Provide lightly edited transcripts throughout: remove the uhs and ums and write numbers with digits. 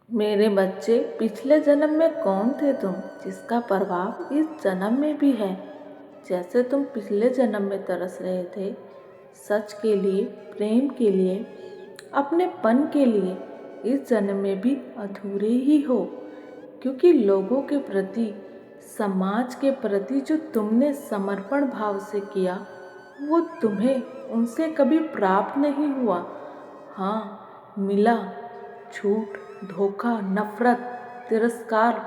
मेरे बच्चे, पिछले जन्म में कौन थे तुम, जिसका प्रभाव इस जन्म में भी है। जैसे तुम पिछले जन्म में तरस रहे थे सच के लिए, प्रेम के लिए, अपनेपन के लिए, इस जन्म में भी अधूरे ही हो। क्योंकि लोगों के प्रति, समाज के प्रति जो तुमने समर्पण भाव से किया, वो तुम्हें उनसे कभी प्राप्त नहीं हुआ। हाँ, मिला। झूठ, धोखा, नफरत, तिरस्कार,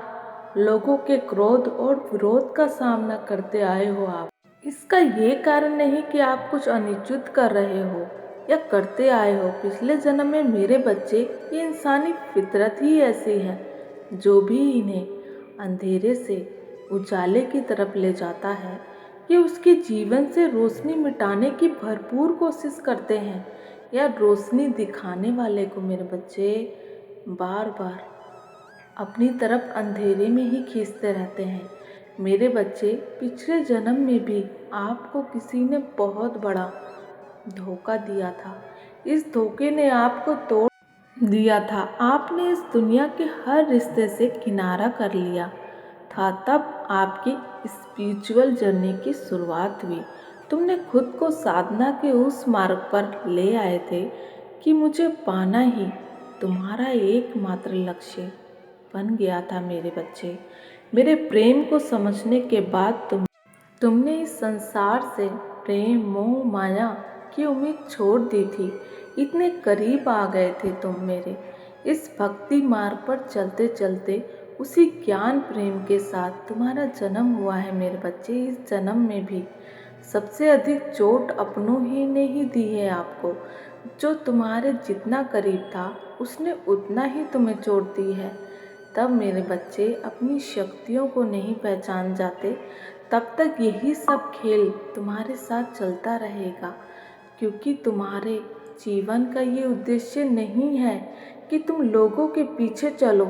लोगों के क्रोध और विरोध का सामना करते आए हो आप। इसका ये कारण नहीं कि आप कुछ अनुचित कर रहे हो या करते आए हो। पिछले जन्म में मेरे बच्चे, ये इंसानी फितरत ही ऐसी है। जो भी इन्हें अंधेरे से उजाले की तरफ ले जाता है, ये उसके जीवन से रोशनी मिटाने की भरपूर कोशिश करते हैं, या रोशनी दिखाने वाले को मेरे बच्चे बार बार अपनी तरफ अंधेरे में ही खींचते रहते हैं। मेरे बच्चे, पिछले जन्म में भी आपको किसी ने बहुत बड़ा धोखा दिया था। इस धोखे ने आपको तोड़ दिया था। आपने इस दुनिया के हर रिश्ते से किनारा कर लिया था। तब आपकी स्पिरिचुअल जर्नी की शुरुआत हुई। तुमने खुद को साधना के उस मार्ग पर ले आए थे कि मुझे पाना ही तुम्हारा एकमात्र लक्ष्य बन गया था। मेरे बच्चे, मेरे प्रेम को समझने के बाद तुमने इस संसार से प्रेम, मोह, माया की उम्मीद छोड़ दी थी। इतने करीब आ गए थे तुम मेरे। इस भक्ति मार्ग पर चलते चलते उसी ज्ञान प्रेम के साथ तुम्हारा जन्म हुआ है। मेरे बच्चे, इस जन्म में भी सबसे अधिक चोट अपनों ही ने ही दी है आपको। जो तुम्हारे जितना करीब था, उसने उतना ही तुम्हें चोट दी है। तब मेरे बच्चे अपनी शक्तियों को नहीं पहचान जाते, तब तक यही सब खेल तुम्हारे साथ चलता रहेगा। क्योंकि तुम्हारे जीवन का ये उद्देश्य नहीं है कि तुम लोगों के पीछे चलो।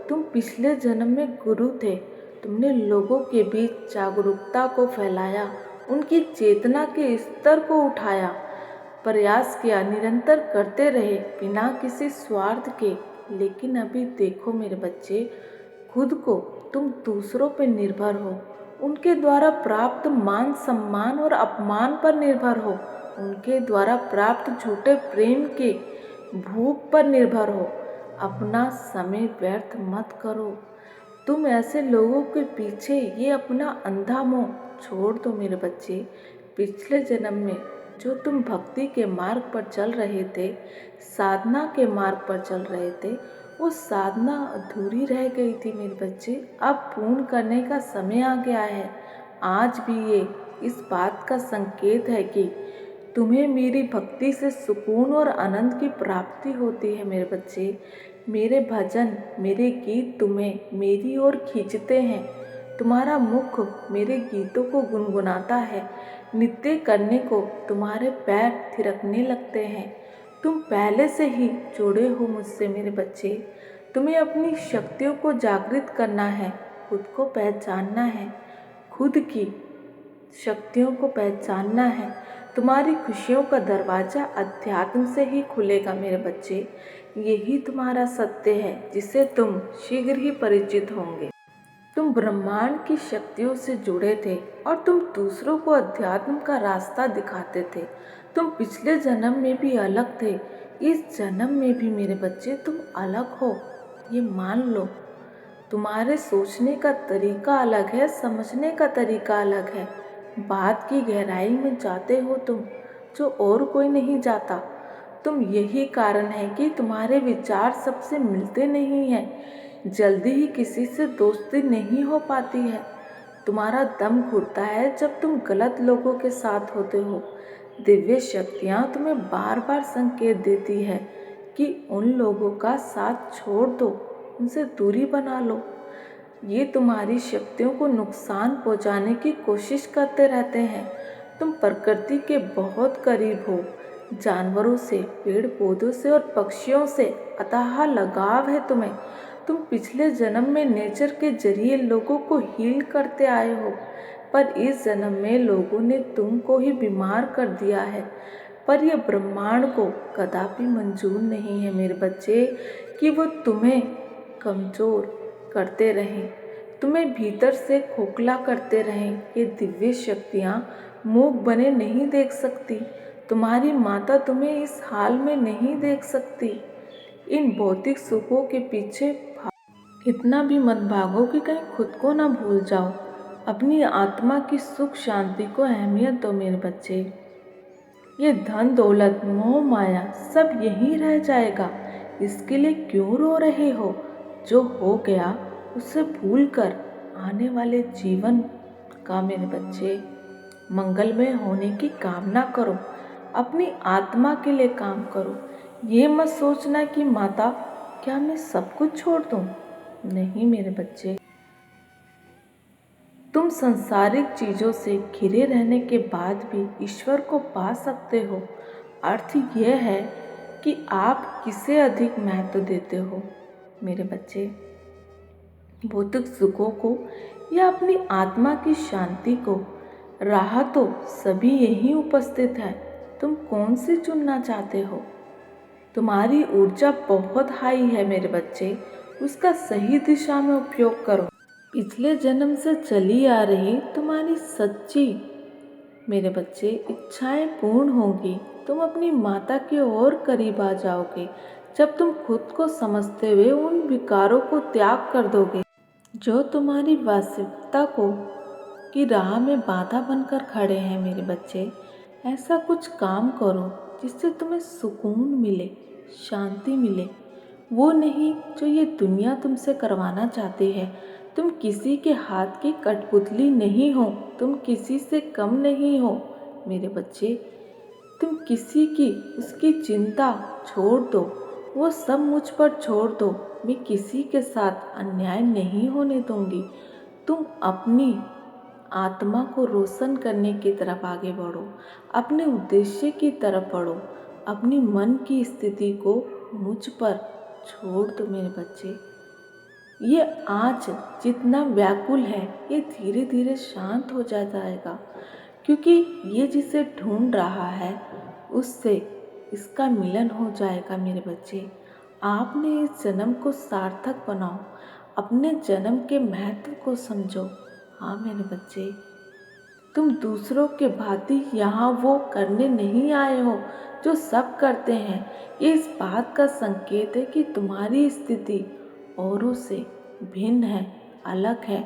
तुम पिछले जन्म में गुरु थे। तुमने लोगों के बीच जागरूकता को फैलाया, उनकी चेतना के स्तर को उठाया, प्रयास किया, निरंतर करते रहे बिना किसी स्वार्थ के। लेकिन अभी देखो मेरे बच्चे, खुद को तुम दूसरों पर निर्भर हो, उनके द्वारा प्राप्त मान सम्मान और अपमान पर निर्भर हो, उनके द्वारा प्राप्त झूठे प्रेम के भूख पर निर्भर हो। अपना समय व्यर्थ मत करो। तुम ऐसे लोगों के पीछे ये अपना अंधा मोह छोड़ दो मेरे बच्चे। पिछले जन्म में जो तुम भक्ति के मार्ग पर चल रहे थे, साधना के मार्ग पर चल रहे थे, वो साधना अधूरी रह गई थी मेरे बच्चे। अब पूर्ण करने का समय आ गया है। आज भी ये इस बात का संकेत है कि तुम्हें मेरी भक्ति से सुकून और आनंद की प्राप्ति होती है। मेरे बच्चे, मेरे भजन, मेरे गीत तुम्हें मेरी ओर खींचते हैं। तुम्हारा मुख मेरे गीतों को गुनगुनाता है। नृत्य करने को तुम्हारे पैर थिरकने लगते हैं। तुम पहले से ही जुड़े हो मुझसे मेरे बच्चे। तुम्हें अपनी शक्तियों को जागृत करना है, खुद को पहचानना है, खुद की शक्तियों को पहचानना है। तुम्हारी खुशियों का दरवाज़ा अध्यात्म से ही खुलेगा मेरे बच्चे। यही तुम्हारा सत्य है जिसे तुम शीघ्र ही परिचित होंगे। तुम ब्रह्मांड की शक्तियों से जुड़े थे और तुम दूसरों को अध्यात्म का रास्ता दिखाते थे। तुम पिछले जन्म में भी अलग थे, इस जन्म में भी मेरे बच्चे तुम अलग हो, ये मान लो। तुम्हारे सोचने का तरीका अलग है, समझने का तरीका अलग है। बात की गहराई में जाते हो तुम, जो और कोई नहीं जाता। तुम यही कारण है कि तुम्हारे विचार सबसे मिलते नहीं हैं। जल्दी ही किसी से दोस्ती नहीं हो पाती है। तुम्हारा दम घुटता है जब तुम गलत लोगों के साथ होते हो। दिव्य शक्तियाँ तुम्हें बार बार संकेत देती है कि उन लोगों का साथ छोड़ दो, उनसे दूरी बना लो। ये तुम्हारी शक्तियों को नुकसान पहुंचाने की कोशिश करते रहते हैं। तुम प्रकृति के बहुत करीब हो। जानवरों से, पेड़ पौधों से और पक्षियों से अथाह लगाव है तुम्हें। तुम पिछले जन्म में नेचर के जरिए लोगों को हील करते आए हो, पर इस जन्म में लोगों ने तुमको ही बीमार कर दिया है। पर यह ब्रह्मांड को कदापि मंजूर नहीं है मेरे बच्चे कि वो तुम्हें कमज़ोर करते रहें, तुम्हें भीतर से खोखला करते रहें। ये दिव्य शक्तियाँ मूक बने नहीं देख सकती। तुम्हारी माता तुम्हें इस हाल में नहीं देख सकती। इन भौतिक सुखों के पीछे इतना भी मत भागो कि कहीं खुद को ना भूल जाओ। अपनी आत्मा की सुख शांति को अहमियत दो मेरे बच्चे। ये धन दौलत मोह माया सब यहीं रह जाएगा, इसके लिए क्यों रो रहे हो? जो हो गया उसे भूल कर आने वाले जीवन का मेरे बच्चे मंगलमय होने की कामना करो। अपनी आत्मा के लिए काम करो। ये मत सोचना कि माता क्या मैं सब कुछ छोड़ दूँ। नहीं मेरे बच्चे, तुम सांसारिक चीज़ों से घिरे रहने के बाद भी ईश्वर को पा सकते हो। अर्थ यह है कि आप किसे अधिक महत्व देते हो मेरे बच्चे, भौतिक सुखों को या अपनी आत्मा की शांति को। राह तो सभी यहीं उपस्थित है, तुम कौन सी चुनना चाहते हो? तुम्हारी ऊर्जा बहुत हाई है मेरे बच्चे, उसका सही दिशा में उपयोग करो। पिछले जन्म से चली आ रही तुम्हारी सच्ची मेरे बच्चे इच्छाएं पूर्ण होंगी। तुम अपनी माता के और करीब आ जाओगे जब तुम खुद को समझते हुए उन विकारों को त्याग कर दोगे जो तुम्हारी वास्तविकता को की राह में बाधा बनकर खड़े हैं मेरे बच्चे। ऐसा कुछ काम करो जिससे तुम्हें सुकून मिले, शांति मिले। वो नहीं जो ये दुनिया तुमसे करवाना चाहती है। तुम किसी के हाथ की कठपुतली नहीं हो, तुम किसी से कम नहीं हो मेरे बच्चे। तुम किसी की उसकी चिंता छोड़ दो, वो सब मुझ पर छोड़ दो। मैं किसी के साथ अन्याय नहीं होने दूंगी। तुम अपनी आत्मा को रोशन करने की तरफ आगे बढ़ो, अपने उद्देश्य की तरफ बढ़ो। अपनी मन की स्थिति को मुझ पर छोड़ दो मेरे बच्चे। ये आज जितना व्याकुल है ये धीरे धीरे शांत हो जाएगा, क्योंकि ये जिसे ढूंढ रहा है उससे इसका मिलन हो जाएगा मेरे बच्चे। आपने इस जन्म को सार्थक बनाओ, अपने जन्म के महत्व को समझो। हाँ मेरे बच्चे, तुम दूसरों के भांति यहाँ वो करने नहीं आए हो जो सब करते हैं। ये इस बात का संकेत है कि तुम्हारी स्थिति औरों से भिन्न है, अलग है।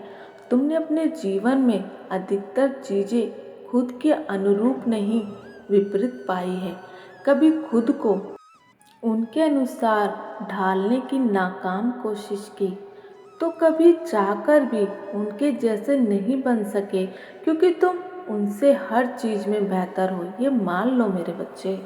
तुमने अपने जीवन में अधिकतर चीज़ें खुद के अनुरूप नहीं, विपरीत पाई है। कभी खुद को उनके अनुसार ढालने की नाकाम कोशिश की, तो कभी चाहकर भी उनके जैसे नहीं बन सके, क्योंकि तुम उनसे हर चीज़ में बेहतर हो, ये मान लो मेरे बच्चे।